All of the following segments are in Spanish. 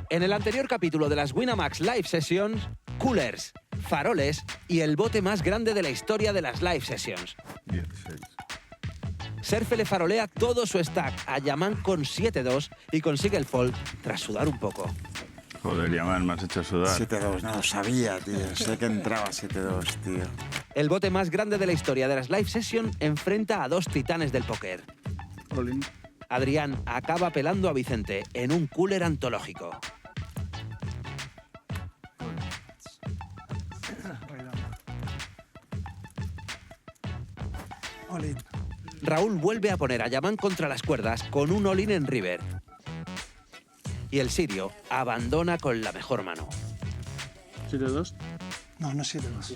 En el anterior capítulo de las Winamax Live Sessions, coolers, faroles y el bote más grande de la historia de las Live Sessions. 16. Serfe le farolea todo su stack a Yaman con 7-2 y consigue el fold tras sudar un poco. Joder, Yaman, me has hecho sudar. 7-2, no lo sabía, tío. Sé que entraba 7-2, tío. El bote más grande de la historia de las Live Sessions enfrenta a dos titanes del póker. Olin. Adrián acaba pelando a Vicente en un cooler antológico. Olin. Raúl vuelve a poner a Yaman contra las cuerdas con un all-in en river. Y el sirio abandona con la mejor mano. 7-2. No, no es 7-2.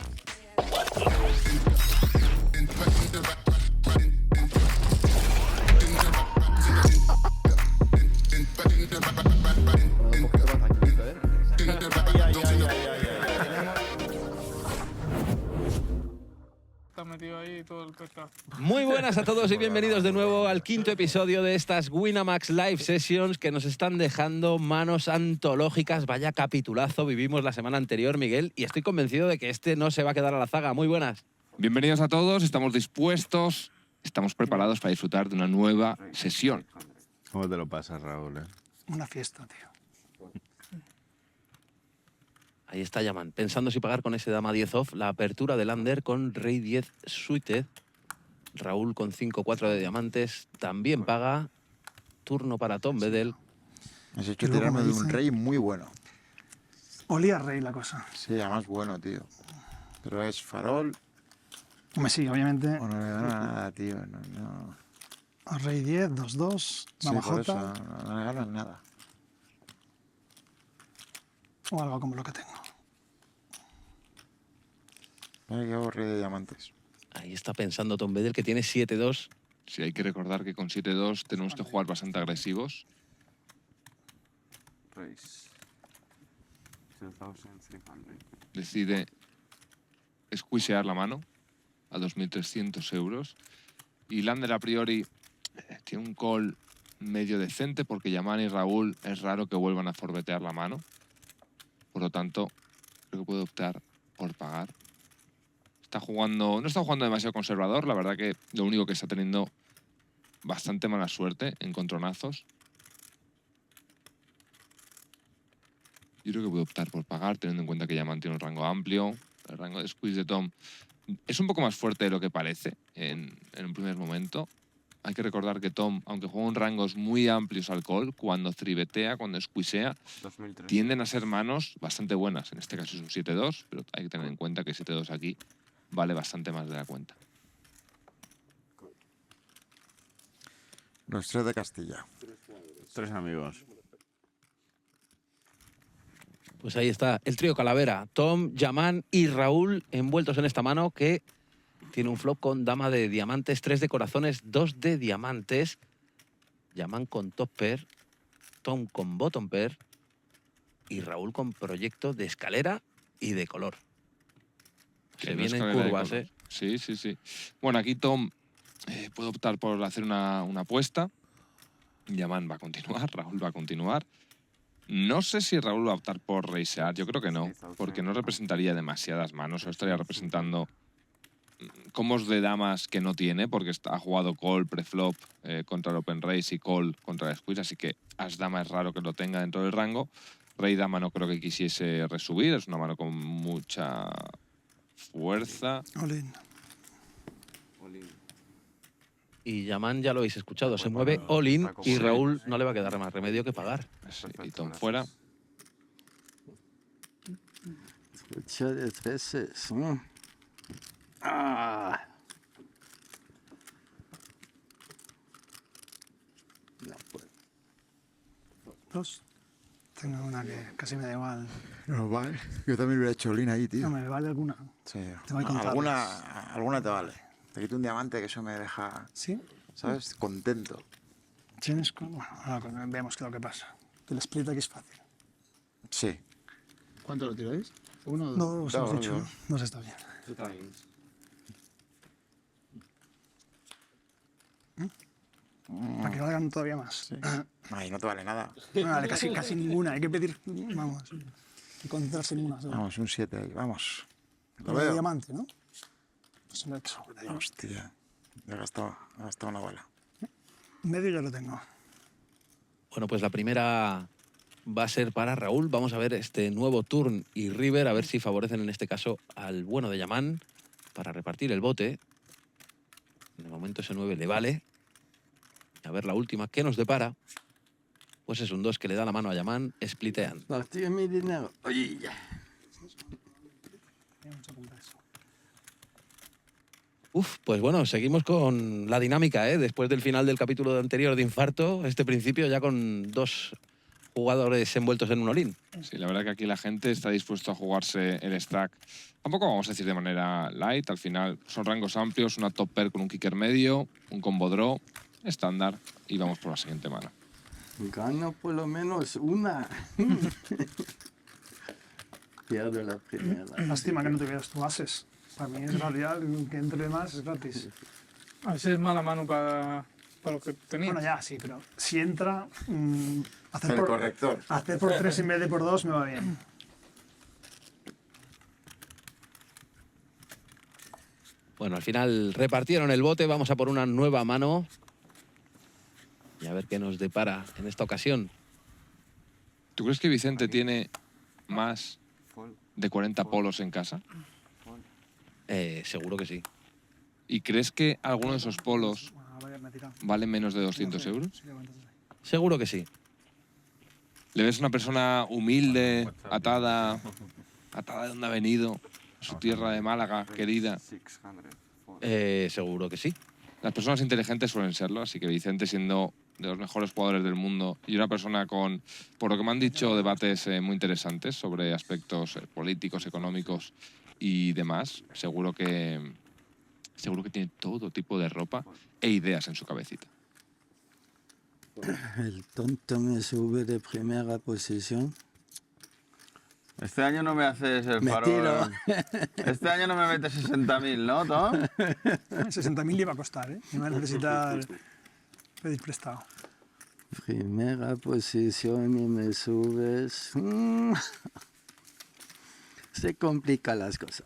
Metido ahí todo el pescado. Muy buenas a todos y bienvenidos de nuevo al quinto episodio de estas Winamax Live Sessions que nos están dejando manos antológicas. Vaya capitulazo vivimos la semana anterior, Miguel, y estoy convencido de que este no se va a quedar a la zaga. Muy buenas. Bienvenidos a todos, estamos dispuestos, estamos preparados para disfrutar de una nueva sesión. ¿Cómo te lo pasas, Raúl? Una fiesta, tío. Ahí está Yaman, pensando si pagar con ese dama 10 off, la apertura de Lánder con rey 10 suited. Raúl con 5-4 de diamantes también paga. Turno para Tom Bedell. Me has hecho tirarme de un rey muy bueno. Olía rey la cosa. Sí, además bueno, tío. Pero es farol. Hombre, sí, obviamente. O no le gana nada, tío. No. Rey 10, 2-2, dama Sí, por eso, J no le ganan nada. o algo como lo que tengo. Mira que hago rey de diamantes. Ahí está pensando Tom Bedell, que tiene 7-2. Sí, hay que recordar que con 7-2 tenemos que jugar bastante agresivos. Decide squeezear la mano a 2.300 euros. Y Lánder a priori tiene un call medio decente porque Yaman y Raúl es raro que vuelvan a forbetear la mano. Por lo tanto, creo que puede optar por pagar. No está jugando demasiado conservador. La verdad que lo único que está teniendo bastante mala suerte en contronazos. Yo creo que puede optar por pagar, teniendo en cuenta que Yaman tiene un rango amplio. El rango de squeeze de Tom es un poco más fuerte de lo que parece en un primer momento. Hay que recordar que Tom, aunque juega en rangos muy amplios al call, cuando tribetea, cuando squeezea, tienden a ser manos bastante buenas. En este caso es un 7-2, pero hay que tener en cuenta que 7-2 aquí vale bastante más de la cuenta. Los tres de Castilla. 3 amigos. Pues ahí está el trío Calavera, Tom, Yaman y Raúl envueltos en esta mano que tiene un flop con dama de diamantes, 3 de corazones, 2 de diamantes. Yaman con top pair, Tom con bottom pair y Raúl con proyecto de escalera y de color. Se Que no vienen escalera de curvas, color. Sí. Bueno, aquí Tom puede optar por hacer una apuesta. Yaman va a continuar, Raúl va a continuar. No sé si Raúl va a optar por reisear, yo creo que no, porque no representaría demasiadas manos, solo estaría representando combos de damas que no tiene, porque ha jugado call, preflop contra el open raise y call contra el squeeze, así que as dama es raro que lo tenga dentro del rango. Rey dama no creo que quisiese resubir, es una mano con mucha fuerza. Olin. Y Yaman ya lo habéis escuchado, se mueve all in y Raúl no le va a quedar más remedio que pagar. Sí, y Tom fuera. 8 de 13. No puedo. 2. Tengo una que casi me da igual. No vale. Yo también hubiera hecho Olin ahí, tío. No, me vale alguna. Sí. Tengo que contarlas. Alguna te vale. Te quito un diamante que eso me deja, ¿Sí? ¿sabes? Contento. Tienes con... Bueno, ahora vemos qué es lo que pasa. Que el split aquí es fácil. Sí. ¿Cuánto lo tiráis? ¿Uno o dos? No, os hemos No, dicho. no. No se está bien. Para que valgan todavía más. Sí. Ay, no te vale nada. No vale casi ninguna. Hay que pedir, vamos, y concentrarse en una. ¿Sabes? Vamos, un 7 ahí, vamos. Lo Lo de veo. diamante, ¿no? Pues me he hecho. Hostia, he gastado una bala. Medio ya lo tengo. Bueno, pues la primera va a ser para Raúl. Vamos a ver este nuevo turn y river, a ver si favorecen en este caso al bueno de Yaman para repartir el bote. De momento ese 9 le vale. A ver la última, ¿qué nos depara? Pues es un 2 que le da la mano a Yaman, splitean. Partir mi dinero. Oye, ya. Uf, pues bueno, seguimos con la dinámica, ¿eh? Después del final del capítulo anterior de Infarto, este principio ya con 2 jugadores envueltos en un all-in. Sí, la verdad que aquí la gente está dispuesto a jugarse el stack. Tampoco vamos a decir de manera light, al final son rangos amplios, una top pair con un kicker medio, un combo draw, estándar, y vamos por la siguiente mano. Gano por lo menos una. Pierdo la primera. Lástima que no tuvieras tus ases. Para mí es realidad, que entre más es gratis. A veces es mala mano para lo que tenías. Bueno, ya, sí, pero si entra, hacer, El corrector. hacer por 3 en vez de por 2 me va bien. Bueno, al final repartieron el bote, vamos a por una nueva mano. Y a ver qué nos depara en esta ocasión. ¿Tú crees que Vicente tiene más de 40 polos en casa? Seguro que sí. ¿Y crees que alguno de esos polos Bueno, vaya, me he tirado. vale menos de 200 euros? Sí, levantas ahí. Seguro que sí. ¿Le ves una persona humilde, atada de donde ha venido, su tierra de Málaga, querida? Seguro que sí. Las personas inteligentes suelen serlo, así que Vicente, siendo de los mejores jugadores del mundo y una persona con, por lo que me han dicho, debates muy interesantes sobre aspectos políticos, económicos y demás, seguro que tiene todo tipo de ropa e ideas en su cabecita. El tonto me sube de primera posición. Este año no me haces el Me farol. tiro. Este año no me metes 60.000, ¿no, Tom? 60.000 le va a costar, ¿eh? Y va a necesitar pedir prestado. Primera posición y me subes. Se complican las cosas.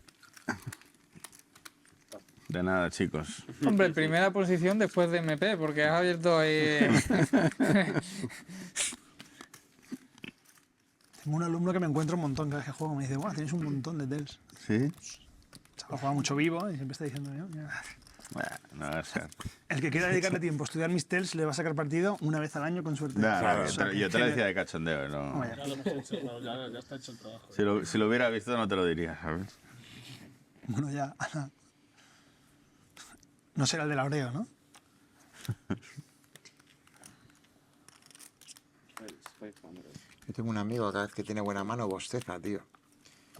De nada, chicos. Hombre, primera posición después de MP, porque has abierto ahí... Tengo un alumno que me encuentra un montón cada vez que juego. Me dice, bueno, tienes un montón de tells. ¿Sí? Chaval, juega mucho vivo y siempre está diciendo, Bueno, no va a ser. el que quiera dedicarle tiempo a estudiar mis tells le va a sacar partido una vez al año con suerte. Nah, O sea, yo te lo decía de cachondeo. Vamos No. allá. Ya está hecho el trabajo. Si lo hubiera visto no te lo diría, ¿sabes? Bueno, ya. No será el del Aureo, ¿no? Yo tengo un amigo, cada vez que tiene buena mano, bosteza, tío.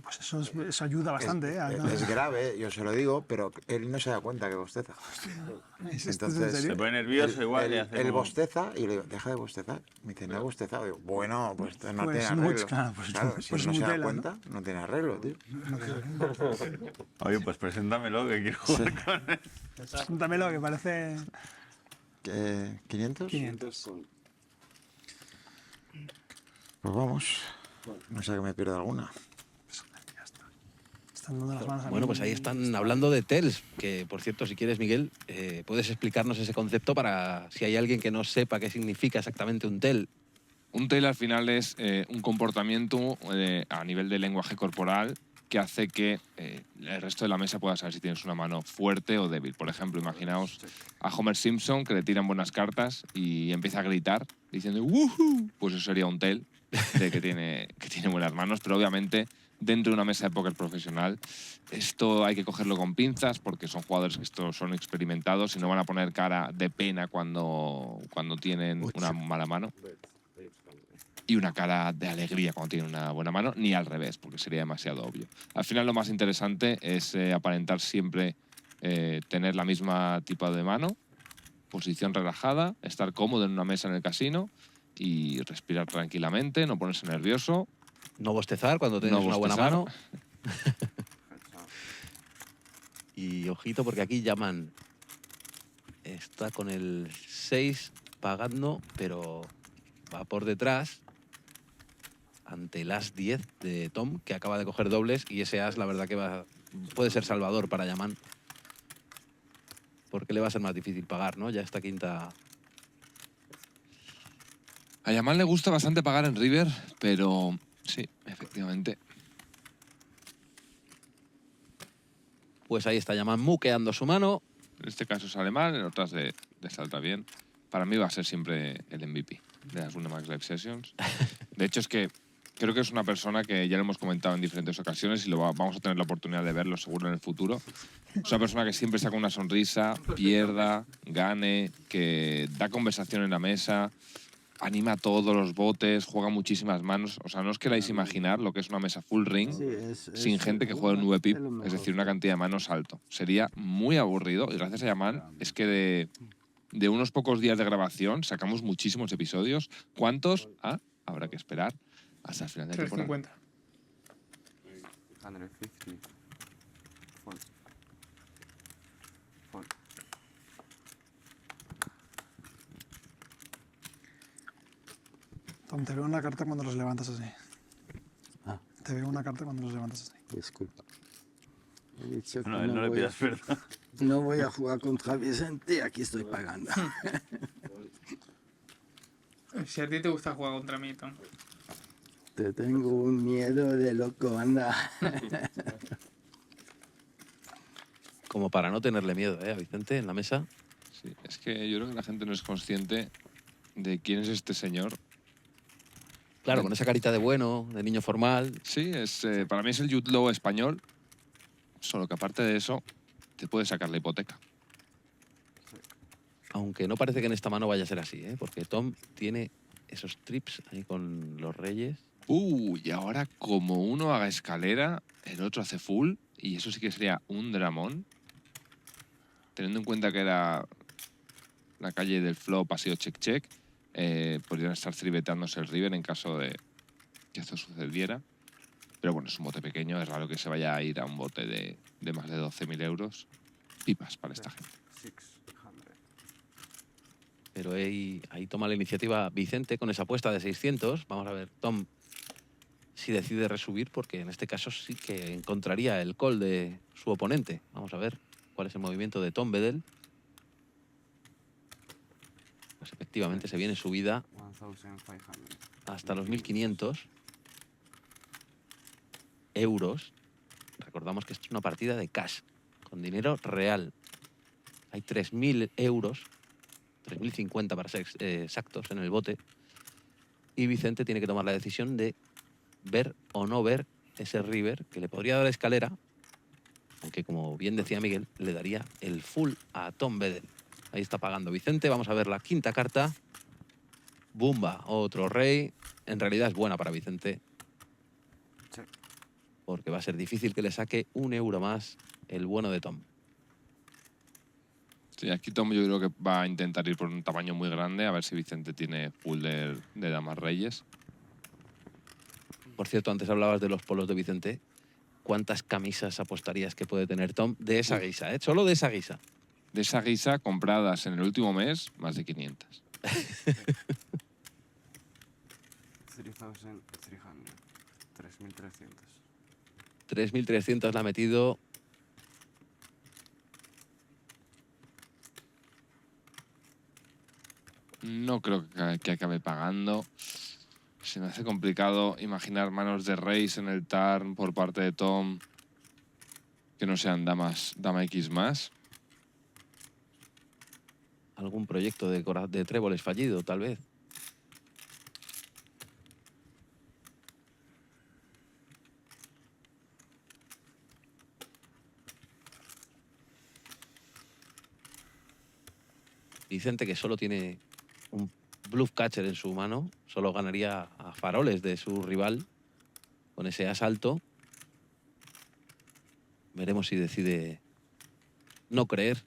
Pues eso ayuda bastante, ¿eh? Es grave, yo se lo digo, pero él no se da cuenta que bosteza. ¿Es esto en Entonces, serio? Se pone nervioso igual y Él, hace él como... bosteza y le digo, deja de bostezar. Me dice, no he bostezado. Digo, bueno, pues no Pues tiene mucho, arreglo. claro, pues si pues no se da Nutella, cuenta, no tiene arreglo, tío. Oye, pues preséntamelo, que quiero jugar con él. Dámelo, que parece... ¿500? 500. Pues vamos. No sé que me pierdo alguna. Están dando las manos a mí. Bueno, pues ahí están hablando de tells, que por cierto, si quieres, Miguel, puedes explicarnos ese concepto para si hay alguien que no sepa qué significa exactamente un tell. Un tail al final es un comportamiento a nivel de lenguaje corporal que hace que el resto de la mesa pueda saber si tienes una mano fuerte o débil. Por ejemplo, imaginaos a Homer Simpson que le tiran buenas cartas y empieza a gritar diciendo ¡Woohoo! Pues eso sería un tail de que tiene buenas manos, pero obviamente dentro de una mesa de póker profesional esto hay que cogerlo con pinzas porque son jugadores que son experimentados y no van a poner cara de pena cuando tienen una mala mano y una cara de alegría cuando tienen una buena mano, ni al revés, porque sería demasiado obvio. Al final lo más interesante es aparentar siempre tener la misma tipo de mano, posición relajada, estar cómodo en una mesa en el casino y respirar tranquilamente, no ponerse nervioso. No bostezar cuando tienes No una buena bostezar. mano. Y ojito, porque aquí Yaman está con el 6 pagando, pero va por detrás ante el as 10 de Tom, que acaba de coger dobles, y ese as la verdad que puede ser salvador para Yaman, porque le va a ser más difícil pagar, ¿no? Ya esta quinta... A Yaman le gusta bastante pagar en river, pero sí, efectivamente. Pues ahí está Yaman muqueando su mano. En este caso sale mal, en otras le salta bien. Para mí va a ser siempre el MVP de las Winamax Live Sessions. De hecho, es que creo que es una persona que ya lo hemos comentado en diferentes ocasiones y vamos a tener la oportunidad de verlo seguro en el futuro. Es una persona que siempre saca una sonrisa, pierda, gane, que da conversación en la mesa, anima a todos los botes, juega muchísimas manos. O sea, no os queráis imaginar lo que es una mesa full ring sin gente que juegue un VPIP, es decir, una cantidad de manos alto. Sería muy aburrido y gracias a Yaman es que de unos pocos días de grabación sacamos muchísimos episodios. ¿Cuántos? Habrá que esperar hasta el final de la temporada. 350. 150. Tom, te veo una carta cuando los levantas así. Ah. Te veo una carta cuando los levantas así. Disculpa. He dicho que No, no le voy pidas perdón. no voy a jugar contra Vicente y aquí estoy pagando. Si a ti te gusta jugar contra mí, Tom. Te tengo un miedo de loco, anda. Como para no tenerle miedo, a Vicente en la mesa. Sí, es que yo creo que la gente no es consciente de quién es este señor. Claro, con esa carita de bueno, de niño formal. Sí, para mí es el Jude Law español, solo que aparte de eso, te puede sacar la hipoteca. Aunque no parece que en esta mano vaya a ser así, porque Tom tiene esos trips ahí con los reyes. Y ahora como uno haga escalera, el otro hace full, y eso sí que sería un dramón. Teniendo en cuenta que era la calle del flop, ha sido check-check, podrían estar tribeteándose el river en caso de que esto sucediera. Pero bueno, es un bote pequeño, es raro que se vaya a ir a un bote de más de 12.000 euros. Pipas para esta gente. Pero ahí toma la iniciativa Vicente con esa apuesta de 600. Vamos a ver, Tom, si decide resubir, porque en este caso sí que encontraría el call de su oponente. Vamos a ver cuál es el movimiento de Tom Bedell. Pues efectivamente se viene subida hasta los 1.500 euros. Recordamos que esto es una partida de cash, con dinero real. Hay 3.000 euros, 3.050 para ser exactos, en el bote. Y Vicente tiene que tomar la decisión de ver o no ver ese river, que le podría dar escalera, aunque como bien decía Miguel, le daría el full a Tom Bedell. Ahí está pagando Vicente. Vamos a ver la quinta carta. Bumba, otro rey. En realidad es buena para Vicente, porque va a ser difícil que le saque un euro más el bueno de Tom. Sí, aquí Tom yo creo que va a intentar ir por un tamaño muy grande, a ver si Vicente tiene full de damas reyes. Por cierto, antes hablabas de los polos de Vicente. ¿Cuántas camisas apostarías que puede tener Tom de esa guisa? Solo de esa guisa. De esa guisa, compradas en el último mes, más de 500. 3.300. 3.300 la ha metido. No creo que acabe pagando. Se me hace complicado imaginar manos de reis en el turn por parte de Tom que no sean dama X más. Algún proyecto de tréboles fallido, tal vez. Vicente, que solo tiene un bluff catcher en su mano, solo ganaría a faroles de su rival con ese asalto. Veremos si decide no creer.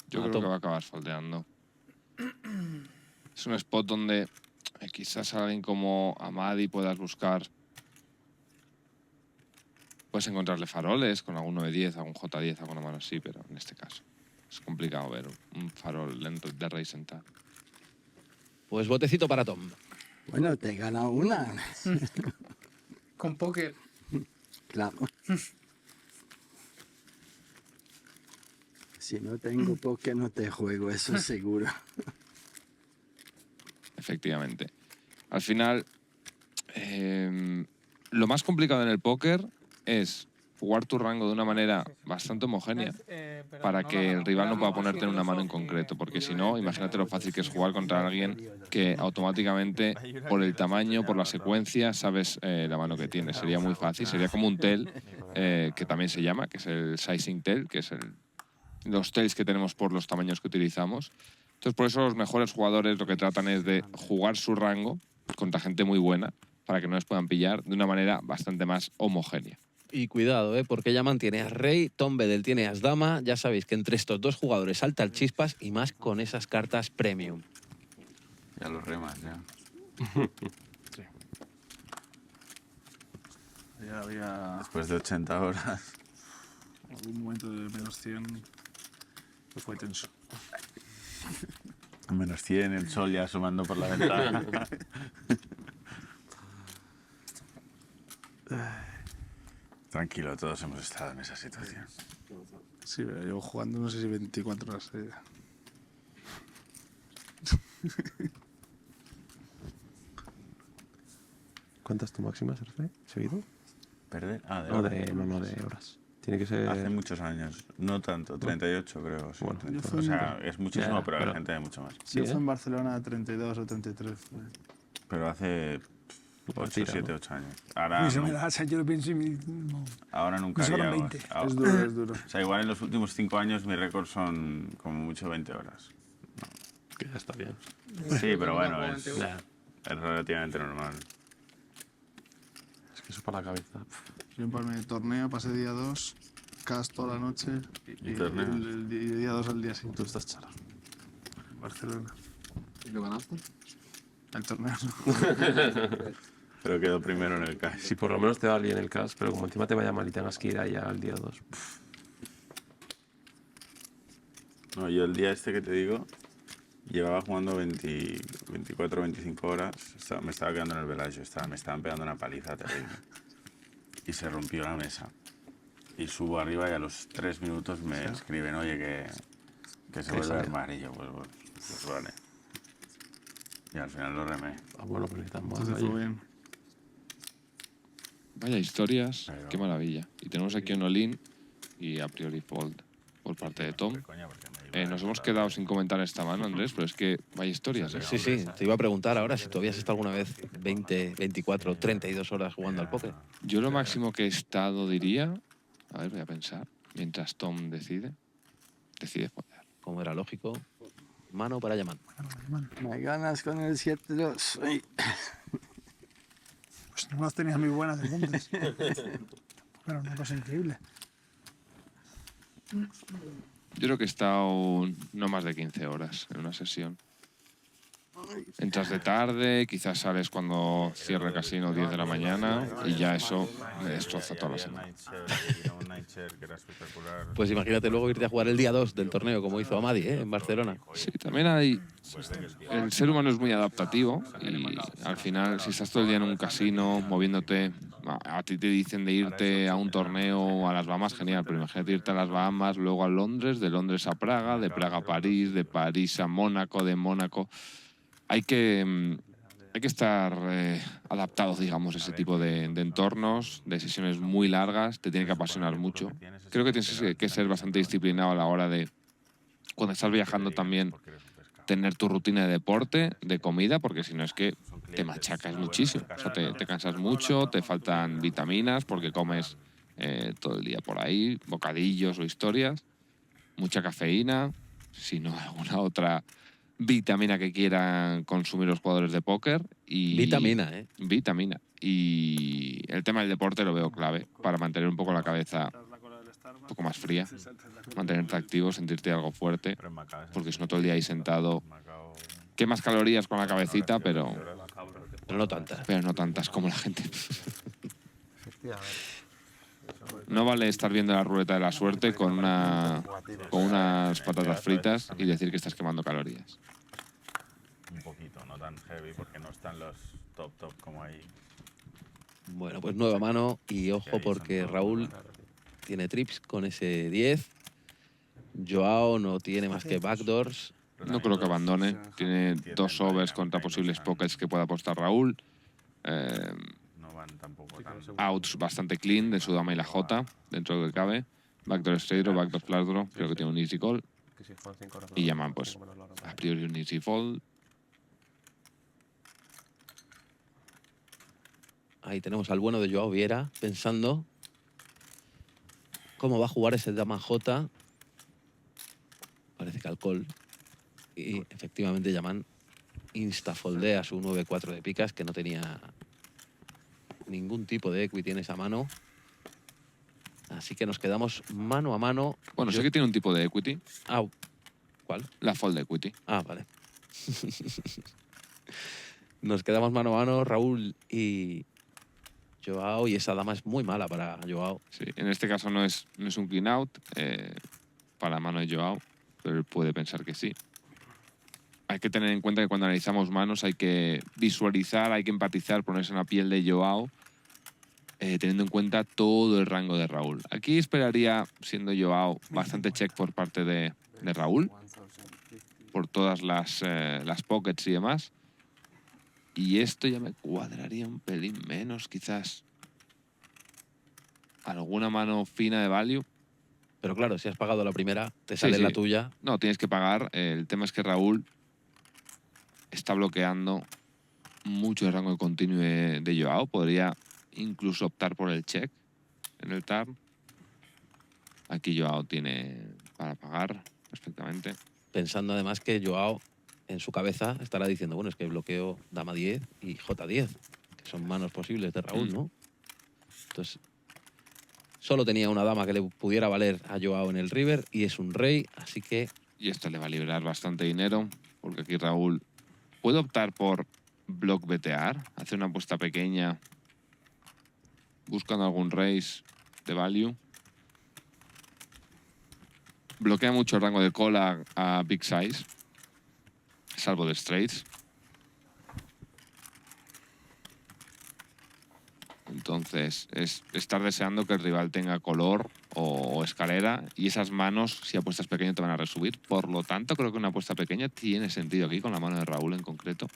Yo creo que va a acabar foldeando. Es un spot donde quizás alguien como Amadi puedas buscar. Puedes encontrarle faroles con algún 9-10, algún J10, alguna mano así, pero en este caso es complicado ver un farol lento de rey sentado. Pues botecito para Tom. Bueno, te he ganado una. Con póker. Claro. Si no tengo póker, no te juego, eso seguro. Efectivamente. Al final, lo más complicado en el póker es jugar tu rango de una manera bastante homogénea para que el rival no pueda ponerte en una mano en concreto, porque si no, imagínate lo fácil que es jugar contra alguien que automáticamente, por el tamaño, por la secuencia, sabes la mano que tiene. Sería muy fácil, sería como un tel, que también se llama, que es el sizing tel, que es los tells que tenemos por los tamaños que utilizamos. Entonces, por eso los mejores jugadores lo que tratan es de jugar su rango contra gente muy buena para que no les puedan pillar de una manera bastante más homogénea. Y cuidado, porque Yaman tiene as rey, Tom Bedell tiene as dama. Ya sabéis que entre estos dos jugadores saltan chispas y más con esas cartas premium. Ya los remas, ya. Ya había Después de 80 horas. algún momento de menos 100 que fue tenso. A menos 100, el sol ya asomando por la ventana. Tranquilo, todos hemos estado en esa situación. Sí, pero llevo jugando no sé si 24 horas. ¿Cuántas tu máxima, Sergi? ¿Seguido? ¿Perder? Ah, No, de horas. Tiene que ser... Hace muchos años. No tanto, 38 creo. Sí, Bueno, 30. O sea, es muchísimo, Ya, pero pero- hay gente de mucho más. Sí, Yo fui en Barcelona 32 o 33. Pero hace 8, tira, 7, ¿no? 8 años. Ahora, Eso me no- da, o sea, yo lo pienso y no. ahora nunca Me sobran haría. 20. Ahora- Es duro, es duro. O sea, igual en los últimos 5 años mi récord son como mucho 20 horas. Que ya está bien. Sí, pero bueno, es Ya. relativamente normal. Es que eso para la cabeza. Yo empalmé el torneo, pasé día 2, cast toda la noche ¿Y torneos? el día 2 al día siguiente. Tú estás chala. En Barcelona. ¿Y lo ganaste? El torneo no. Pero quedó primero en el cash. Si por lo menos te va bien el cash, pero como encima te vaya mal y tengas que ir allá al día 2. No, yo el día este que te digo, llevaba jugando 24, 25 horas. Me estaba quedando en el Bellagio, me estaban pegando una paliza terrible. Y se rompió la mesa. Y subo arriba y a los 3 minutos me escriben, oye, que se vuelve a armar. Y yo, pues vale. Y al final lo remé. Ah, bueno, pues necesitamos más. Entonces fue bien. Vaya historias, Pero- qué maravilla. Y tenemos aquí un all-in y a priori fold por parte de Tom. Nos hemos quedado sin comentar esta mano, Andrés, pero es que vaya historias. Sí, sí, te iba a preguntar ahora si tú habías estado alguna vez 20, 24, 32 horas jugando al póker. Yo lo máximo que he estado, diría... A ver, voy a pensar. Mientras Tom decide joder. Como era lógico, mano para Yaman. Me ganas con el 7-2. Ay. Pues no las tenías muy buenas entonces. Pero una cosa increíble. Yo creo que he estado no más de 15 horas en una sesión. Entras de tarde, quizás sales cuando cierra el casino 10 de la mañana y ya eso me destroza toda la semana. Pues imagínate luego irte a jugar el día 2 del torneo, como hizo Amadi, en Barcelona. Sí, también hay... El ser humano es muy adaptativo y al final, si estás todo el día en un casino, moviéndote, a ti te dicen de irte a un torneo a las Bahamas, genial, pero imagínate irte a las Bahamas, luego a Londres, de Londres a Praga, de Praga a París, de París a Mónaco, de Mónaco... Hay que estar adaptados, digamos, a ese tipo de entornos, de sesiones muy largas, te tiene que apasionar mucho. Creo que tienes que ser bastante disciplinado a la hora de, cuando estás viajando también, tener tu rutina de deporte, de comida, porque si no es que te machacas muchísimo. O sea, te cansas mucho, te faltan vitaminas porque comes todo el día por ahí, bocadillos o historias, mucha cafeína, si no alguna otra... vitamina que quieran consumir los jugadores de póker. Y Vitamina, ¿eh? Vitamina. Y el tema del deporte lo veo clave para mantener un poco la cabeza un poco más fría, mantenerte activo, sentirte algo fuerte, porque si no todo el día ahí sentado, quemas calorías con la cabecita, pero no tantas. Pero no tantas como la gente. No vale estar viendo la ruleta de la suerte con unas patatas fritas y decir que estás quemando calorías. Un poquito, no tan heavy porque no están los top como ahí. Bueno, pues nueva mano y Que ojo ahí son porque todos Raúl buenos. tiene trips con ese 10. João no tiene más que backdoors. No creo que abandone. Tiene 2 overs contra posibles pockets que pueda apostar Raúl. No van tampoco tan... Outs bastante clean de su dama y la J, dentro de lo que cabe. Backdoor straight draw, backdoor flush draw. Creo que tiene un easy call. Que si juegan 5 horas, Y Yaman, pues, a priori un easy fold. Ahí tenemos al bueno de João Vieira pensando cómo va a jugar ese dama J. Parece que al call. Y efectivamente Yaman instafoldea su 9-4 de picas, que no tenía ningún tipo de equity en esa mano. Así que nos quedamos mano a mano. Bueno, sé que tiene un tipo de equity. Ah, ¿cuál? La fold equity. Ah, vale. Nos quedamos mano a mano, Raúl y João, y esa dama es muy mala para João. Sí, en este caso no es un clean out para la mano de João, pero él puede pensar que sí. Hay que tener en cuenta que cuando analizamos manos hay que visualizar, hay que empatizar, ponerse en la piel de João, teniendo en cuenta todo el rango de Raúl. Aquí esperaría, siendo João, bastante check por parte de Raúl, por todas las pockets y demás. Y esto ya me cuadraría un pelín menos, quizás. Alguna mano fina de value. Pero claro, si has pagado la primera, te sale Sí. la tuya. No, tienes que pagar. El tema es que Raúl está bloqueando mucho el rango de continuo de João. Podría incluso optar por el check en el turn. Aquí João tiene para pagar perfectamente. Pensando además que João en su cabeza estará diciendo, bueno, es que bloqueo dama 10 y J10, que son manos posibles de Raúl, ¿no? Entonces, solo tenía una dama que le pudiera valer a João en el river y es un rey, así que... Y esto le va a liberar bastante dinero, porque aquí Raúl puede optar por block betear, hacer una apuesta pequeña, buscando algún raise de value. Bloquea mucho el rango de call a big size, salvo de straights. Entonces, es estar deseando que el rival tenga color o escalera, y esas manos, si apuestas pequeño, te van a resubir. Por lo tanto, creo que una apuesta pequeña tiene sentido aquí, con la mano de Raúl en concreto.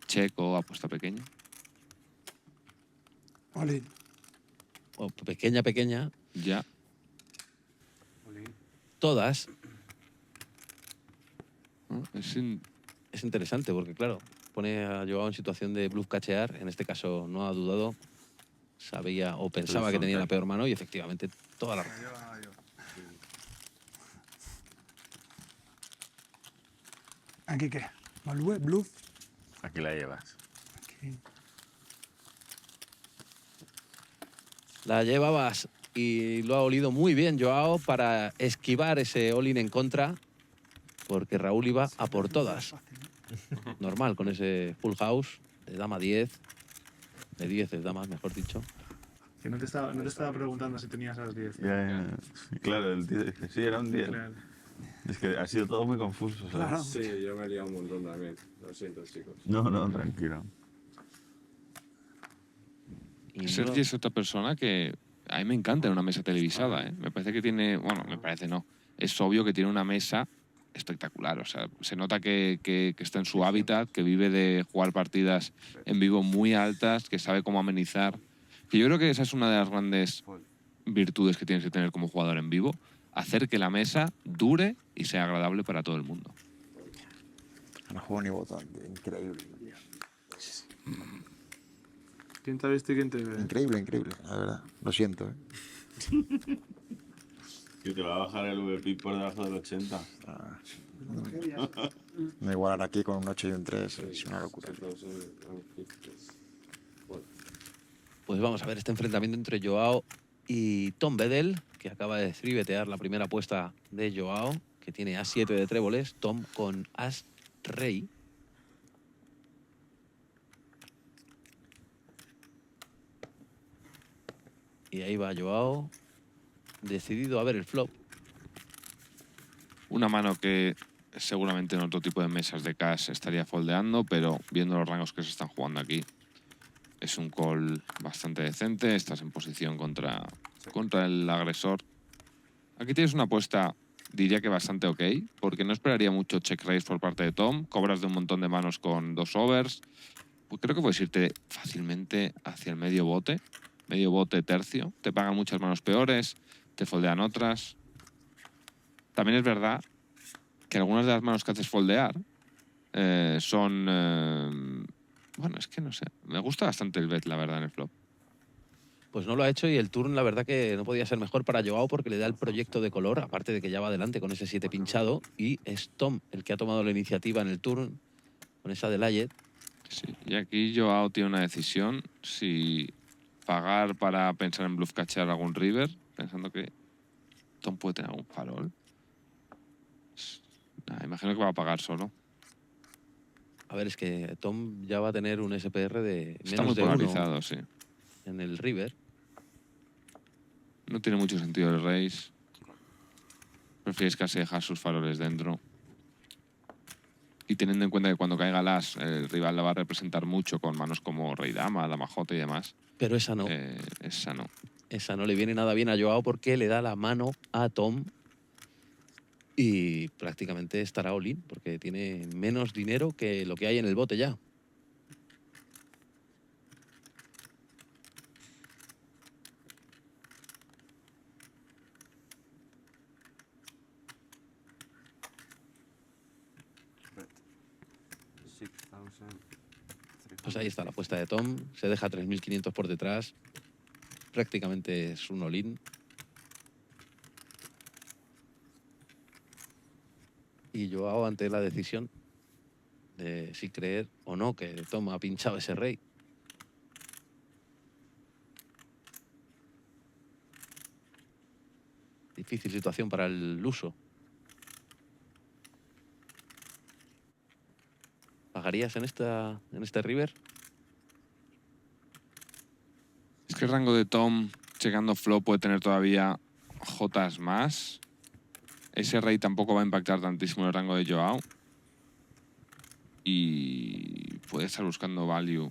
Check o apuesta pequeña. All-in. O pequeña, Ya. todas. ¿No? Es interesante porque, claro, pone a João en situación de bluff cachear. En este caso no ha dudado. Sabía o pensaba que tenía la peor mano y efectivamente toda la razón. ¿Aquí qué? ¿Value? ¿Bluff? Aquí la llevas. Aquí. La llevabas y lo ha olido muy bien João para esquivar ese all-in en contra, porque Raúl iba a por todas. Normal, con ese full house de dama 10, de 10 de damas, mejor dicho. Que no te estaba preguntando si tenías las 10. Ya. Claro, el tío dice, sí, era un 10. Claro. Es que ha sido todo muy confuso, ¿sabes? Claro. Sí, yo me he liado un montón también. Lo siento, chicos. No, tranquilo. Y Sergi es otra persona que a mí me encanta en una mesa televisada, ¿eh? Me parece que tiene... Bueno, me parece no. Es obvio que tiene una mesa espectacular. O sea, se nota que está en su hábitat, que vive de jugar partidas en vivo muy altas, que sabe cómo amenizar. Que yo creo que esa es una de las grandes virtudes que tienes que tener como jugador en vivo. Hacer que la mesa dure y sea agradable para todo el mundo. No juego ni botón, tío, increíble. ¿Quién te ha visto y quién te ve? Increíble, la verdad. Lo siento, Que te va a bajar el VP por debajo del 80. Me igualar aquí con un 8 y un 3, es una locura. pues vamos a ver este enfrentamiento entre João y Tom Bedell, que acaba de tribetear la primera apuesta de João, que tiene As-7 de tréboles, Tom con As-Rey. Y ahí va João, decidido a ver el flop. Una mano que seguramente en otro tipo de mesas de cash estaría foldeando, pero viendo los rangos que se están jugando aquí, es un call bastante decente. Estás en posición contra el agresor. Aquí tienes una apuesta, diría que bastante ok, porque no esperaría mucho check raise por parte de Tom. Cobras de un montón de manos con 2 overs. Pues creo que puedes irte fácilmente hacia el medio bote tercio. Te pagan muchas manos peores, te foldean otras. También es verdad que algunas de las manos que haces foldear son... bueno, es que no sé. Me gusta bastante el bet, la verdad, en el flop. Pues no lo ha hecho y el turn, la verdad que no podía ser mejor para João porque le da el proyecto de color, aparte de que ya va adelante con ese 7 pinchado. Y es Tom el que ha tomado la iniciativa en el turn con esa de Layet. Sí, y aquí João tiene una decisión, si pagar para pensar en bluff cachear algún river, pensando que Tom puede tener algún farol. Imagino que va a pagar solo. A ver, es que Tom ya va a tener un SPR de Está menos muy de 1 polarizado, sí. en el river. No tiene mucho sentido el raise. Prefieres casi dejar sus faroles dentro. Y teniendo en cuenta que cuando caiga las, el rival la va a representar mucho con manos como rey dama, dama jota y demás. Pero esa no. Esa no. Esa no le viene nada bien a João porque le da la mano a Tom y prácticamente estará all-in porque tiene menos dinero que lo que hay en el bote ya. Pues ahí está la apuesta de Tom. Se deja 3.500 por detrás. Prácticamente es un all-in. Y João ante la decisión de si creer o no que Tom ha pinchado ese rey. Difícil situación para el luso. ¿Pagarías en este river? Es que el rango de Tom, checando flop, puede tener todavía jotas más. Ese rey tampoco va a impactar tantísimo en el rango de João. Y puede estar buscando value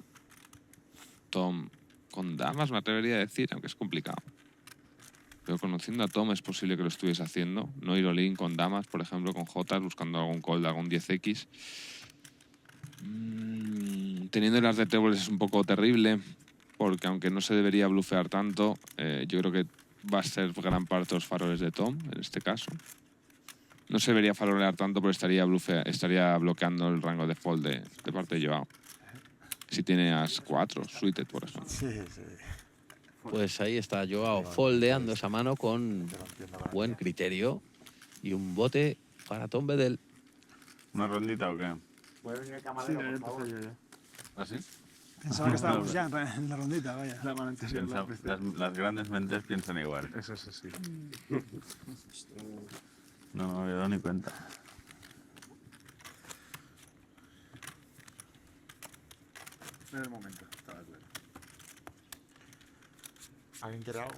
Tom con damas, me atrevería a decir, aunque es complicado. Pero conociendo a Tom es posible que lo estuviese haciendo. No ir all-in con damas, por ejemplo, con jotas, buscando algún call de algún 10x. Teniendo las de tables es un poco terrible, porque aunque no se debería blufear tanto, yo creo que va a ser gran parte de los faroles de Tom, en este caso. No se debería farolear tanto, pero estaría bloqueando el rango de fold de parte de João. Si tiene as 4, suited, por ejemplo. Sí, sí. Pues ahí está João foldeando esa mano con buen criterio. Y un bote para Tom Bedell. ¿Una rondita o qué? ¿Puede venir el Sí, camarero, ya por favor? empecé yo ya. ¿Ah, sí? Pensaba que estábamos ya en la rondita, vaya. La mano anterior. Las grandes mentes piensan igual. Eso sí. No me había dado ni cuenta. En el momento, estaba claro. ¿Alguien quiere algo?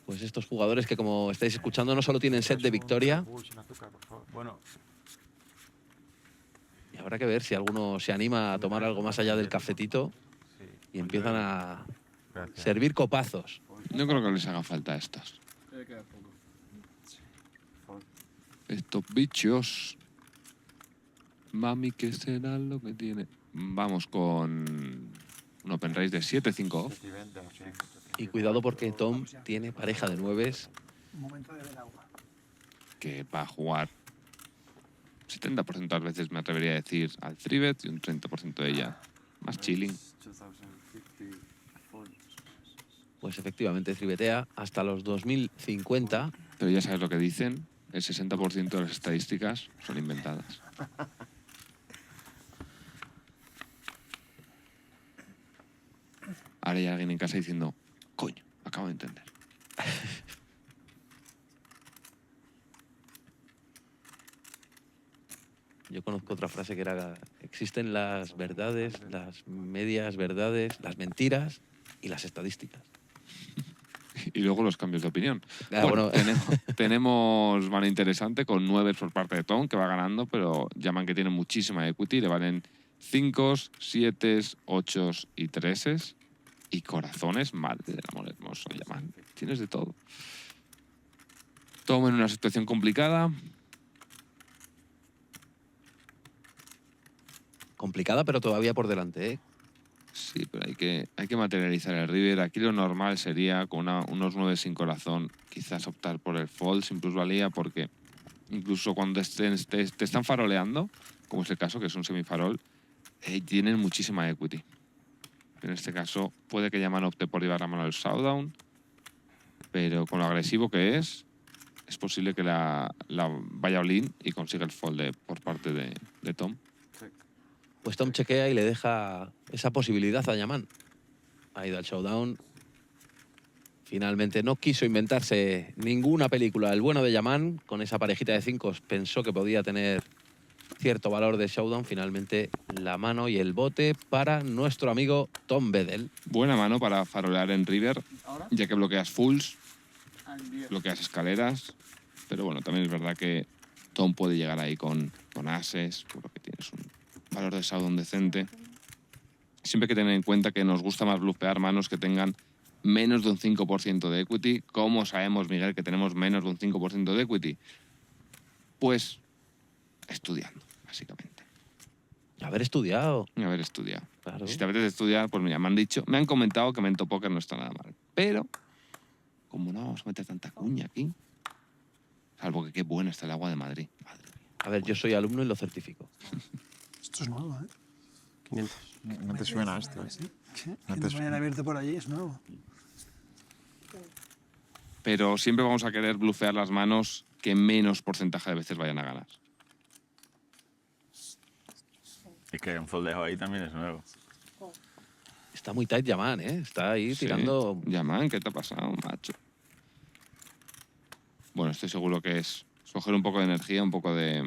Pues estos jugadores que, como estáis escuchando, no solo tienen set de victoria. Sin azúcar, por favor. Bueno, Y habrá que ver si alguno se anima a tomar algo más allá del cafetito Sí. y empiezan a Gracias. servir copazos. No creo que les haga falta estas. Queda poco. Estos bichos. Mami, ¿qué será lo que tiene? Vamos con un open raise de 7-5 off. 7-20, sí. Y cuidado porque Tom tiene pareja de nueves. Un momento de beber agua. Que va a jugar 70% a veces, me atrevería a decir, al 3-bet y un 30% de ella más chilling. Pues efectivamente tribetea hasta los 2050. Pero ya sabes lo que dicen, el 60% de las estadísticas son inventadas. Ahora hay alguien en casa diciendo, coño, acabo de entender. Yo conozco otra frase que era: existen las verdades, las medias verdades, las mentiras y las estadísticas. Y luego los cambios de opinión. Bueno, Tenemos mano interesante con 9 por parte de Tom, que va ganando, pero Yaman, que tiene muchísima equity, le valen 5, 7, 8 y 3 y corazones. Madre del amor hermoso, Yaman. Tienes de todo. Tom en una situación complicada. complicada, pero todavía por delante, ¿eh? Sí, pero hay que materializar el river. Aquí lo normal sería, con unos 9 sin corazón, quizás optar por el fold sin plusvalía, porque incluso cuando te están faroleando, como es el caso, que es un semifarol, tienen muchísima equity. En este caso, puede que Yaman opte por llevar la mano al showdown, pero con lo agresivo que es posible que la vaya all-in y consiga el fold por parte de Tom. Pues Tom chequea y le deja esa posibilidad a Yaman. Ha ido al showdown. Finalmente no quiso inventarse ninguna película. El bueno de Yaman, con esa parejita de 5, pensó que podía tener cierto valor de showdown. Finalmente la mano y el bote para nuestro amigo Tom Bedell. Buena mano para farolear en river, ya que bloqueas fulls, bloqueas escaleras. Pero bueno, también es verdad que Tom puede llegar ahí con ases, por lo que tienes un valor de showdown decente. Siempre hay que tener en cuenta que nos gusta más blufear manos que tengan menos de un 5% de equity. ¿Cómo sabemos, Miguel, que tenemos menos de un 5% de equity? Pues estudiando, básicamente. Haber estudiado. Haber estudiado. Claro. Si te apetece estudiar, pues mira, me han comentado que Mento Póker no está nada mal. Pero, como no vamos a meter tanta cuña aquí, salvo que qué buena está el agua de Madrid. Madre mía. A ver, yo soy alumno y lo certifico. Esto es nuevo, ¿eh? 500. No te suena esto, ¿eh? ¿Qué? No Que te nos vayan a abierto por allí, es nuevo. Pero siempre vamos a querer blufear las manos que menos porcentaje de veces vayan a ganar. Es que un foldeo ahí también es nuevo. Está muy tight Yaman, ¿eh? Está ahí Sí. tirando... Yaman, ¿qué te ha pasado, macho? Bueno, estoy seguro que es coger un poco de energía, un poco de...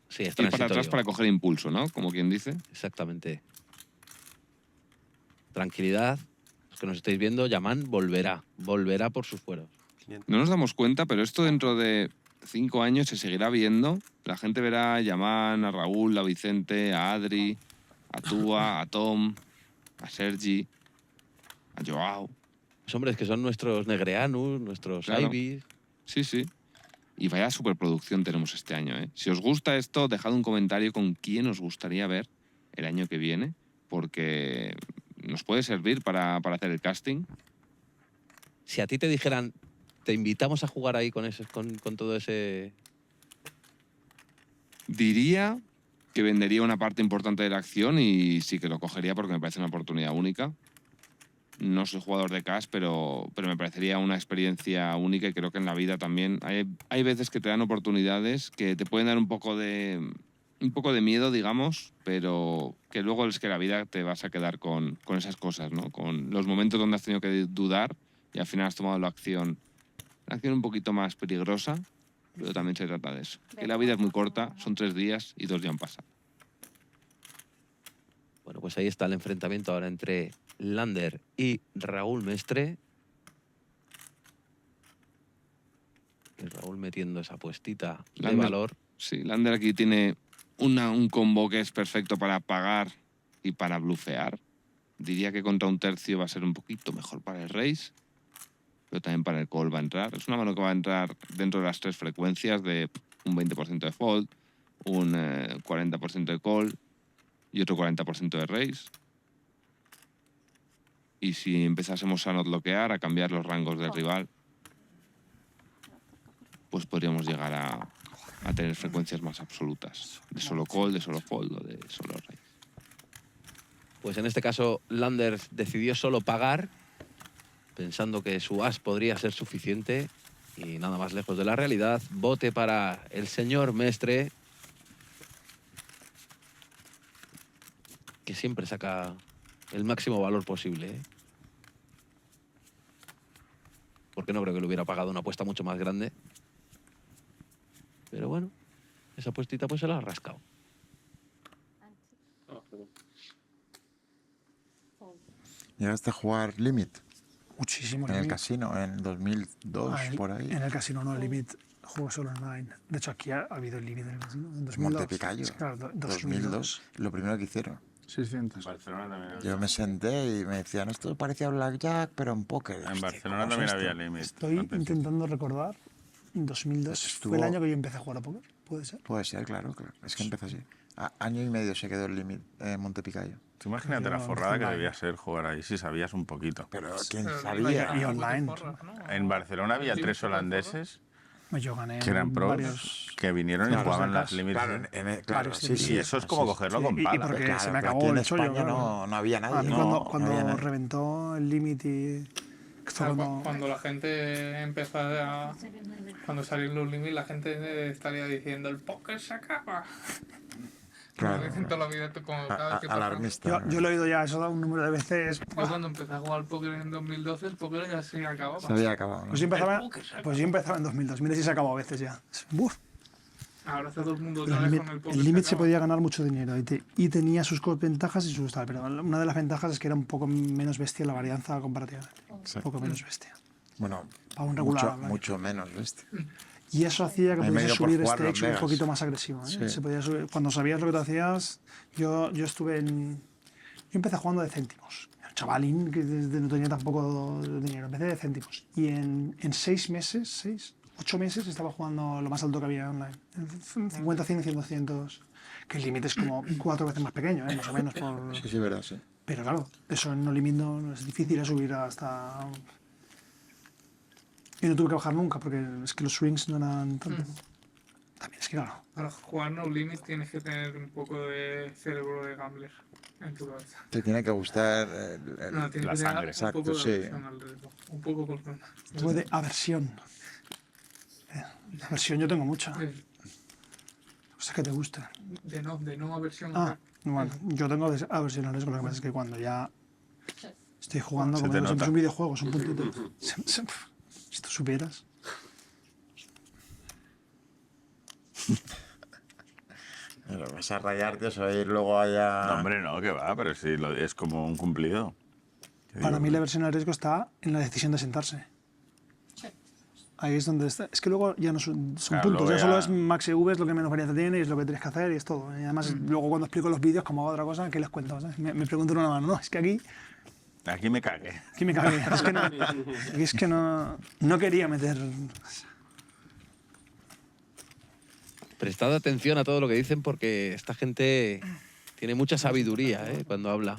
Sí, es ir para atrás transitorio. para coger impulso, ¿no? Como quien dice. Exactamente. Tranquilidad. Los que nos estáis viendo, Yaman volverá. Volverá por sus fueros. 500. No nos damos cuenta, pero esto dentro de 5 años se seguirá viendo. La gente verá a Yaman, a Raúl, a Vicente, a Adri, a Tua, a Tom, a Sergi, a João. Los hombres que son nuestros Negreanus, nuestros Claro. Ibis. Sí, sí. Y vaya superproducción tenemos este año, ¿eh? Si os gusta esto, dejad un comentario con quién os gustaría ver el año que viene, porque nos puede servir para hacer el casting. Si a ti te dijeran, te invitamos a jugar ahí con todo ese... Diría que vendería una parte importante de la acción y sí que lo cogería porque me parece una oportunidad única. No soy jugador de cash, pero me parecería una experiencia única y creo que en la vida también hay veces que te dan oportunidades que te pueden dar un poco de miedo, digamos, pero que luego es que la vida te vas a quedar con esas cosas, ¿no? Con los momentos donde has tenido que dudar y al final has tomado la acción un poquito más peligrosa, pero también se trata de eso. Que la vida es muy corta, son 3 días y 2 ya han pasado. Bueno, pues ahí está el enfrentamiento ahora entre Lánder y Raúl Mestre. Y Raúl metiendo esa puestita de Lánder, valor. Sí, Lánder aquí tiene un combo que es perfecto para pagar y para blufear. Diría que contra un tercio va a ser un poquito mejor para el raise, pero también para el call va a entrar. Es una mano que va a entrar dentro de las 3 frecuencias de un 20% de fold, un 40% de call y otro 40% de raise. Y si empezásemos a no bloquear, a cambiar los rangos del rival, pues podríamos llegar a tener frecuencias más absolutas. De solo call, de solo fold o de solo raise. Pues en este caso, Lánder decidió solo pagar, pensando que su as podría ser suficiente. Y nada más lejos de la realidad. Bote para el señor Mestre, que siempre saca el máximo valor posible, ¿eh? Porque no creo que le hubiera pagado una apuesta mucho más grande. Pero bueno, esa apuestita pues se la ha rascado. ¿Llegaste a jugar Limit? Muchísimo. En el límite. casino, en 2002, Ah, por ahí. En el casino no, el límite juego solo online. De hecho, aquí ha habido el límite en el casino. En 2002. Montepicayo. Claro, 2002. Lo primero que hicieron. 600. Barcelona también había. Yo me senté y me decían, esto parecía Blackjack, pero en póker. En Hostia, Barcelona ¿cómo es también esto? había límite. Estoy al principio. intentando recordar. En 2002 Estuvo- fue el año que yo empecé a jugar a póker. ¿Puede ser? Puede ser, claro. Es que empezó así. Año y medio se quedó el límite en Montepicayo. Tú imagínate Yo la forrada que online. debía ser jugar ahí si sabías un poquito. Pero quién Pero sabía. Y online. En Barcelona había 3 holandeses Yo gané que eran pros varios... que vinieron y Claro, jugaban becas. las límites. Claro, claro, Varios sí, límites. sí. Y eso es como cogerlo Sí, con y pala. porque Claro, se me pero acabó aquí en el chollo, España claro. no había nadie. A mí No, cuando, no cuando había nadie. reventó el límite y... Esto cuando... Cuando la gente empezó a... Cuando salieron los límites, la gente estaría diciendo, el póker se acaba. Claro. Como dicen toda la vida, como cada vez que pasa. Alarmista. Yo lo he oído ya, eso da un número de veces... Yo cuando empecé a jugar al póker en 2012, el póker ya se acababa. Se había acabado, ¿no? Pues yo empezaba en 2002. Mira si se acabó a veces ya. Uf. Ahora está todo el mundo Pero otra vez con el póker. el límite se acaba. podía ganar mucho dinero y tenía sus ventajas y sus tal, pero una de las ventajas es que era un poco menos bestia la varianza comparativamente. Sí. Un poco menos bestia. Bueno, Para un regular. mucho, ¿vale? mucho menos, ¿viste? Y eso hacía que A mí me pudiese dio por subir jugarlo en stakes un Vegas. poquito más agresivo. ¿eh? Sí. Se podía subir. Cuando sabías lo que te hacías, yo estuve en... Yo empecé jugando de céntimos. Un chavalín que no tenía tampoco dinero. Empecé de céntimos. Y en 6 meses, 8 meses, estaba jugando lo más alto que había online. 50, 100, 100, 200. Que el límite es como 4 veces más pequeño, más o menos. Sí, sí, verdad, sí. Pero claro, eso en no limit no es difícil subir hasta... Y no tuve que bajar nunca, porque es que los swings no eran tanto. También es que claro. Para jugar no limit tienes que tener un poco de cerebro de gambler en tu cabeza. Te tiene que gustar No, tienes la que tener sangre. un Exacto, poco de sí. aversión al riesgo. Un poco por Un poco de aversión. Aversión yo tengo mucha. Cosas que te gustan. De no aversión. Ah, bueno, yo tengo aversión al riesgo. Lo que pasa es que cuando ya estoy jugando, Se como te digo, siempre nota. es un videojuego, es un puntito. Si tú supieras. Pero vas a rayarte o ir luego allá... No, hombre, no, que va, pero sí, es como un cumplido. Yo Para digo, mí la aversión al riesgo está en la decisión de sentarse. Ahí es donde está. Es que luego ya no son Claro, puntos, luego ya solo ya- es max EV, es lo que menos varianza tiene y es lo que tienes que hacer y es todo. Y además, luego cuando explico los vídeos, como hago otra cosa, ¿qué les cuento? ¿Sabes? Me pregunto en una mano, no, es que aquí Aquí me cagué. me cagué. Es que no quería meter. Prestad atención a todo lo que dicen porque esta gente tiene mucha sabiduría cuando habla.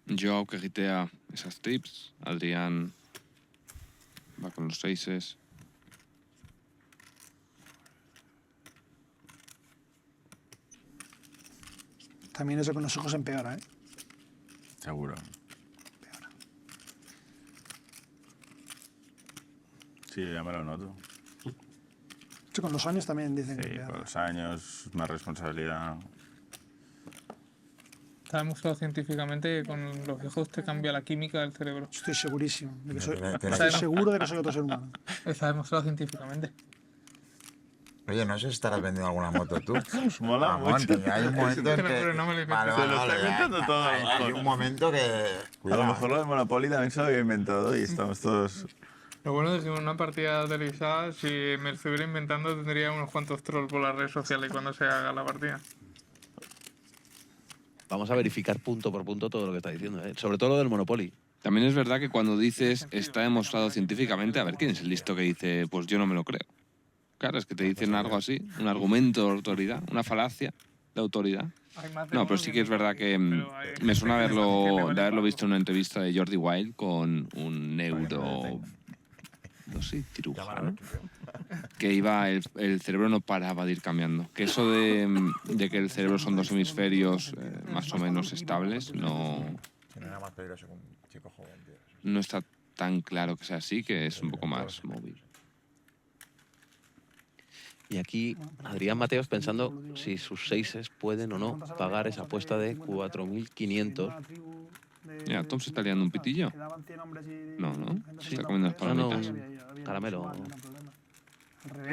Joao que gitea esas trips. Adrián va con los seises. También eso con los ojos empeora, ¿eh? Seguro. Sí, ya me lo noto. Eso con los años también dicen que Sí, empeora. con los años, más responsabilidad. Está demostrado científicamente que con los viejos te cambia la química del cerebro. Estoy segurísimo. De que soy, Tiene- estoy seguro de que soy otro ser humano. Está demostrado científicamente. Oye, no sé si estarás vendiendo alguna moto tú. Mola Vamos, mucho. hay un momento en que... Pero no me lo inventes. Vale, Se lo vale, está vale, inventando todo, a lo hay mejor. un momento que... A Cuidado. lo mejor lo de Monopoly también se lo había inventado y estamos todos... Lo bueno es que en una partida televisada, si me lo estuviera inventando, tendría unos cuantos trolls por las redes sociales cuando se haga la partida. Vamos a verificar punto por punto todo lo que está diciendo, sobre todo lo del Monopoly. También es verdad que cuando dices está demostrado científicamente, a ver quién es el listo que dice pues yo no me lo creo. Claro, es que te dicen algo así, un argumento de autoridad, una falacia de autoridad. No, pero sí que es verdad que me suena de haberlo visto en una entrevista de Jordi Wild con un neuro... No sé, cirujano. Que iba, el cerebro no paraba de ir cambiando. Que eso de que el cerebro son dos hemisferios más o menos estables no Era más peligroso que un chico joven, tío. no está tan claro que sea así, que es un poco más móvil. Y aquí Adrián Mateos pensando si sus seises pueden o no pagar esa apuesta de 4.500. Mira, Tom se está liando un pitillo. No, no, se está comiendo las palomitas. Caramelo.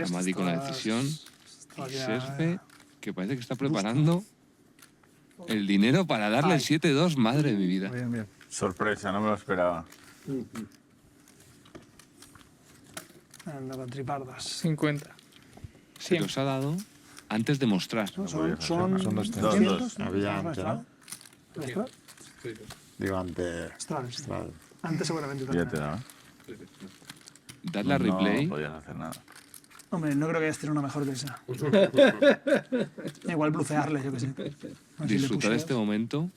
Amadi con la decisión. Y Serfe, que parece que está preparando el dinero para darle el 7-2. Madre de mi vida. Bien, bien. Sorpresa, no me lo esperaba. Anda con tripardas. 50. Se 100. los ha dado antes de mostrar. No, podía son Son 200. Había antes, ¿no? Extra. Digo, ante Astrales. Astral. Antes seguramente Ya también. te da. Dadle a replay. No podías hacer nada. Hombre, no creo que hayas tenido una mejor que esa. Igual blucearle, yo qué sé. A ver si le Disfrutar pusheas. este momento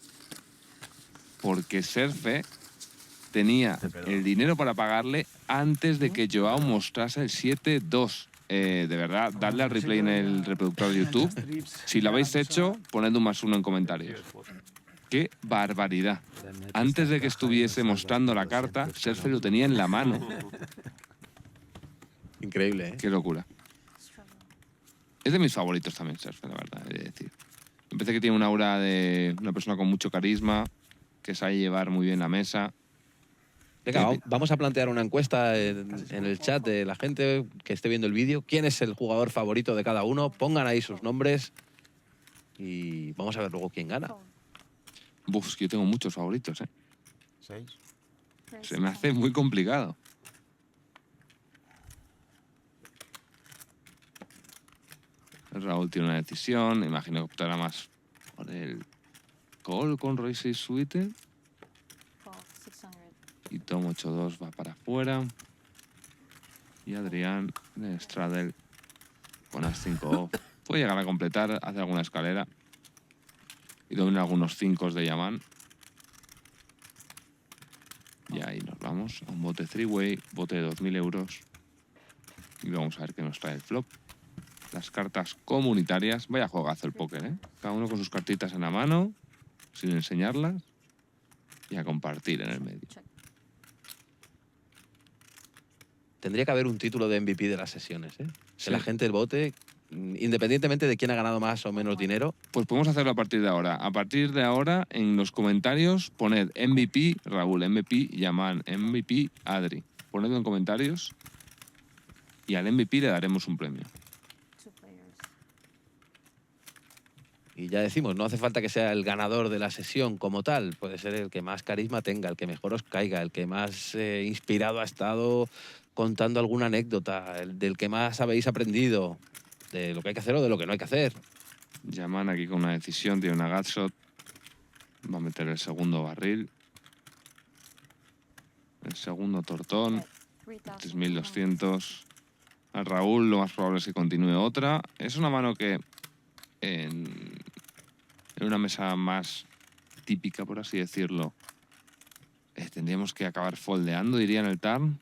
porque Serfe tenía el dinero para pagarle antes de que Joao mostrase el 7-2. De verdad, dadle al replay en el reproductor de YouTube. Si lo habéis hecho, poned un +1 en comentarios. ¡Qué barbaridad! Antes de que estuviese mostrando la carta, Serfe lo tenía en la mano. Increíble, ¿eh? ¡Qué locura! Es de mis favoritos también, Serfe, la verdad, he de decir. Me parece que tiene una aura de una persona con mucho carisma, que sabe llevar muy bien la mesa. Venga, vamos a plantear una encuesta en el chat de la gente que esté viendo el vídeo. ¿Quién es el jugador favorito de cada uno? Pongan ahí sus nombres y vamos a ver luego quién gana. Uf, es que yo tengo muchos favoritos, ¿eh? 6. Se me hace muy complicado. Raúl tiene una decisión. Imagino que optará más por el call con Royce y Suite. Y Tom 8-2 va para afuera. Y Adrián de Straddle con As-5 off. Puede llegar a completar, hace alguna escalera. Y domina algunos 5 de Yaman. Y ahí nos vamos a un bote 3-way, bote de 2.000 euros. Y vamos a ver qué nos trae el flop. Las cartas comunitarias. Vaya juegazo el póker, ¿eh? Cada uno con sus cartitas en la mano, sin enseñarlas. Y a compartir en el medio. Tendría que haber un título de MVP de las sesiones, ¿eh? Sí. Que la gente vote, independientemente de quién ha ganado más o menos dinero. Pues podemos hacerlo a partir de ahora. A partir de ahora, en los comentarios, poned MVP Raúl, MVP Yaman, MVP Adri. Ponedlo en comentarios y al MVP le daremos un premio. Y ya decimos, no hace falta que sea el ganador de la sesión como tal. Puede ser el que más carisma tenga, el que mejor os caiga, el que más inspirado ha estado contando alguna anécdota, el del que más habéis aprendido, de lo que hay que hacer o de lo que no hay que hacer. Yaman aquí con una decisión, tiene una gutshot. Va a meter el segundo barril. El segundo tortón. 3.200. A Raúl lo más probable es que continúe otra. Es una mano que en una mesa más típica, por así decirlo, tendríamos que acabar foldeando, diría en el turn,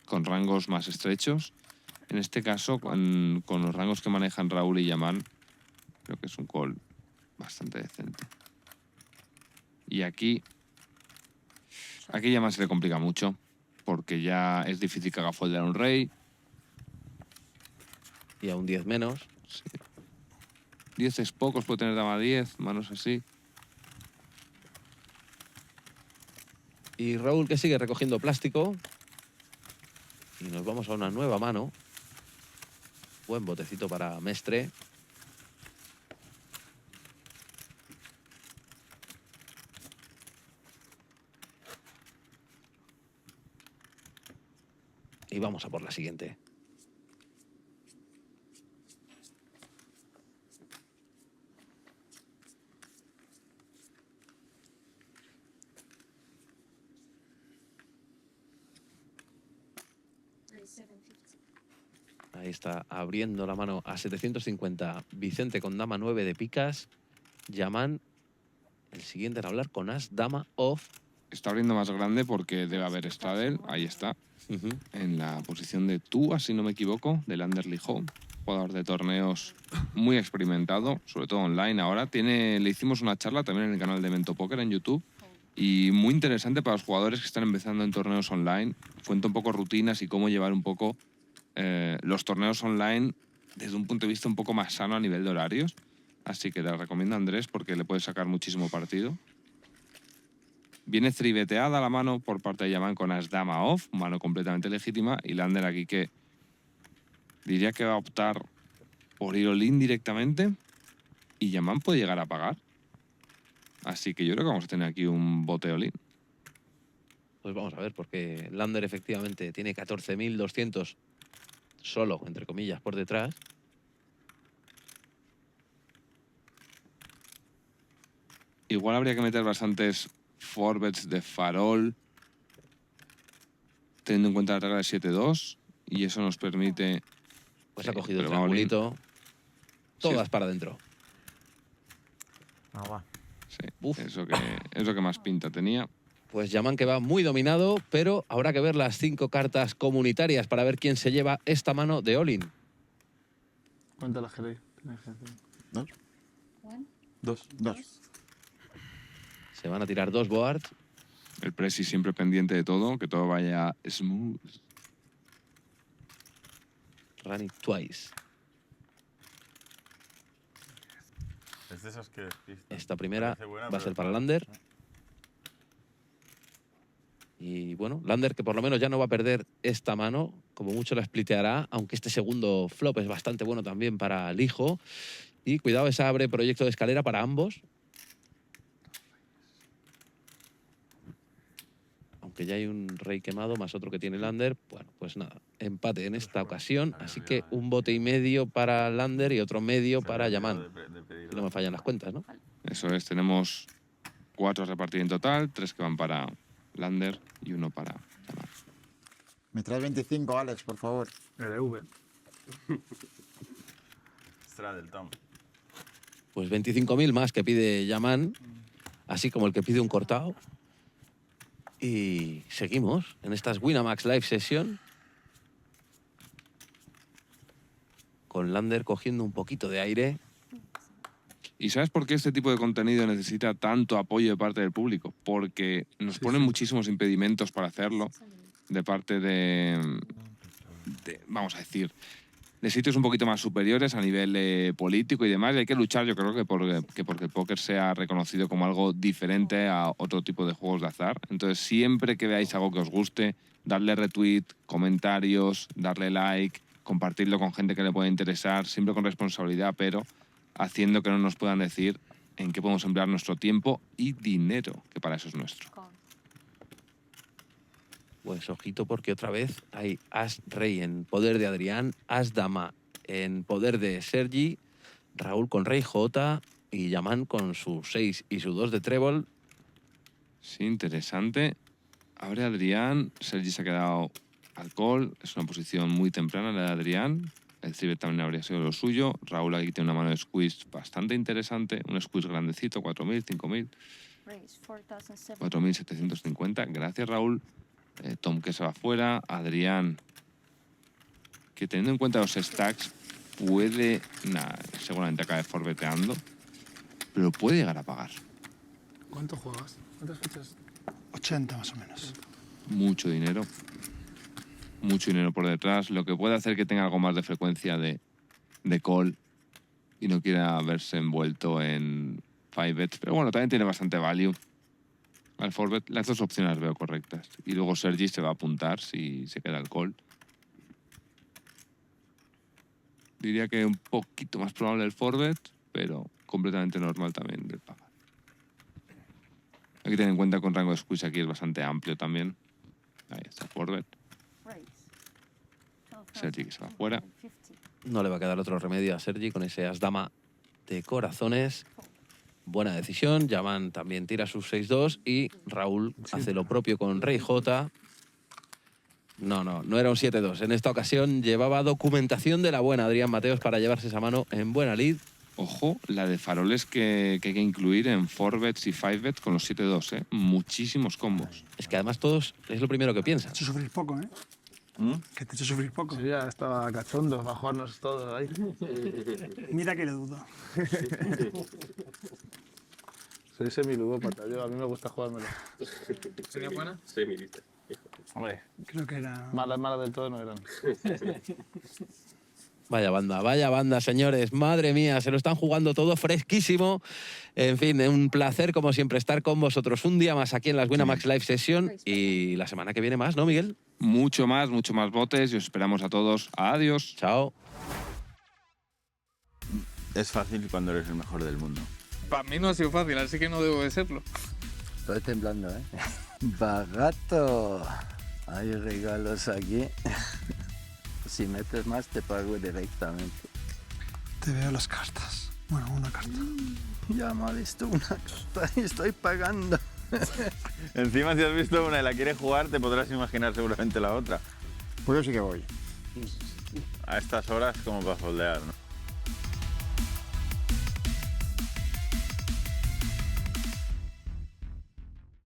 con rangos más estrechos. En este caso, con los rangos que manejan Raúl y Yaman, creo que es un call bastante decente. Y aquí Yaman se le complica mucho, porque ya es difícil que haga foldear un rey. Y a un 10 menos. Sí. 10 es pocos, puede tener dama 10, manos así. Y Raúl que sigue recogiendo plástico. Y nos vamos a una nueva mano. Buen botecito para Mestre. Y vamos a por la siguiente. Ahí está, abriendo la mano a 750. Vicente con dama 9 de picas. Yaman, el siguiente en hablar con as, dama off. Está abriendo más grande porque debe haber Straddle. Ahí está. En la posición de tú, si no me equivoco, de Lánder Lijo. Jugador de torneos muy experimentado, sobre todo online ahora. Le hicimos una charla también en el canal de Mento Póker en YouTube. Y muy interesante para los jugadores que están empezando en torneos online. Cuenta un poco rutinas y cómo llevar un poco los torneos online desde un punto de vista un poco más sano a nivel de horarios. Así que te recomiendo a Andrés porque le puedes sacar muchísimo partido. Viene tribeteada la mano por parte de Yaman con as dama off, mano completamente legítima. Y Lánder aquí que diría que va a optar por ir all-in directamente. Y Yaman puede llegar a pagar. Así que yo creo que vamos a tener aquí un bote all-in. Pues vamos a ver, porque Lánder efectivamente tiene 14.200 solo, entre comillas, por detrás. Igual habría que meter bastantes forbets de farol, teniendo en cuenta la regla de 7-2, y eso nos permite... Pues ha cogido el pero va all in. triangulito. Todas para adentro. Ah, va. Sí, Uf. es lo que más pinta tenía. Pues Yaman que va muy dominado, pero habrá que ver las 5 cartas comunitarias para ver quién se lleva esta mano de all-in. ¿Cuántas las queréis? Dos. Se van a tirar 2 boards. El presi siempre pendiente de todo, que todo vaya smooth. Run it twice. Es de esos que despistan. Esta primera Parece buena, va a pero ser para claro. Lánder. Y bueno, Lánder que por lo menos ya no va a perder esta mano, como mucho la spliteará, aunque este segundo flop es bastante bueno también para Lijo. Y cuidado, esa abre proyecto de escalera para ambos. Aunque ya hay un rey quemado más otro que tiene Lánder, bueno, pues nada, empate en esta ocasión. Así que un bote y medio para Lánder y otro medio para Yaman. No me fallan las cuentas, ¿no? Eso es, tenemos 4 a repartir en total, 3 que van para Lánder y 1 para Yaman. Me traes 25, Alex, por favor. LV. Extra del Tom. Pues 25.000 más que pide Yaman, así como el que pide un cortado. Y seguimos en estas Winamax Live Sessions. Con Lánder cogiendo un poquito de aire. ¿Y sabes por qué este tipo de contenido necesita tanto apoyo de parte del público? Porque nos ponen muchísimos impedimentos para hacerlo de parte de, vamos a decir, de sitios un poquito más superiores a nivel político y demás. Y hay que luchar, yo creo, porque el póker sea reconocido como algo diferente a otro tipo de juegos de azar. Entonces, siempre que veáis algo que os guste, darle retweet, comentarios, darle like, compartirlo con gente que le pueda interesar, siempre con responsabilidad, pero haciendo que no nos puedan decir en qué podemos emplear nuestro tiempo y dinero, que para eso es nuestro. Pues ojito porque otra vez hay As Rey en poder de Adrián, As Dama en poder de Sergi, Raúl con Rey J y Yaman con su 6 y su 2 de trébol. Sí, interesante. Abre Adrián, Sergi se ha quedado al call, es una posición muy temprana la de Adrián. El ciber también habría sido lo suyo. Raúl aquí tiene una mano de squeeze bastante interesante, un squeeze grandecito, 4.000, 5.000, 4.750. Gracias, Raúl. Tom que se va fuera, Adrián que teniendo en cuenta los stacks puede, seguramente acabe forbeteando, pero puede llegar a pagar. ¿Cuánto juegas? ¿Cuántas fichas? 80 más o menos. Mucho dinero por detrás, lo que puede hacer que tenga algo más de frecuencia de call y no quiera verse envuelto en 5 bets, pero bueno, también tiene bastante value. Al 4bet, las dos opciones veo correctas. Y luego Sergi se va a apuntar si se queda el call. Diría que un poquito más probable el 4bet, pero completamente normal también el pagar. Hay que tener en cuenta que un rango de squeeze aquí es bastante amplio también. Ahí está el 4bet. Sergi que se va fuera. No le va a quedar otro remedio a Sergi con ese As Dama de corazones. Buena decisión. Yaman también tira sus 6-2 y Raúl hace lo propio con Rey J. No era un 7-2. En esta ocasión llevaba documentación de la buena Adrián Mateos para llevarse esa mano en buena lead. Ojo, la de faroles que hay que incluir en 4bets y 5bets con los 7-2, ¿eh? Muchísimos combos. Es que además todos es lo primero que piensan. Te he hecho sufrir poco, ¿eh? Que te he hecho sufrir poco. Sí, ya estaba cachondo para jugarnos todos ahí. Mira que lo dudo. Soy semiludópata, yo a mí me gusta jugármelo. ¿Sería buena? Sí, mi lista. Hombre, Creo que era... malas del todo no eran. Vaya banda, señores. Madre mía, se lo están jugando todo fresquísimo. En fin, un placer, como siempre, estar con vosotros un día más aquí en las Winamax Live Sessions. Y la semana que viene más, ¿no, Miguel? Mucho más botes y os esperamos a todos. Adiós. Chao. Es fácil cuando eres el mejor del mundo. Para mí no ha sido fácil, así que no debo de serlo. Estoy temblando, ¿eh? Barato. Hay regalos aquí. Si metes más, te pago directamente. Te veo las cartas. Bueno, una carta. Ya me ha visto una carta y estoy pagando. Encima, si has visto una y la quieres jugar, te podrás imaginar seguramente la otra. Pues yo sí que voy. A estas horas, como para foldear, ¿no?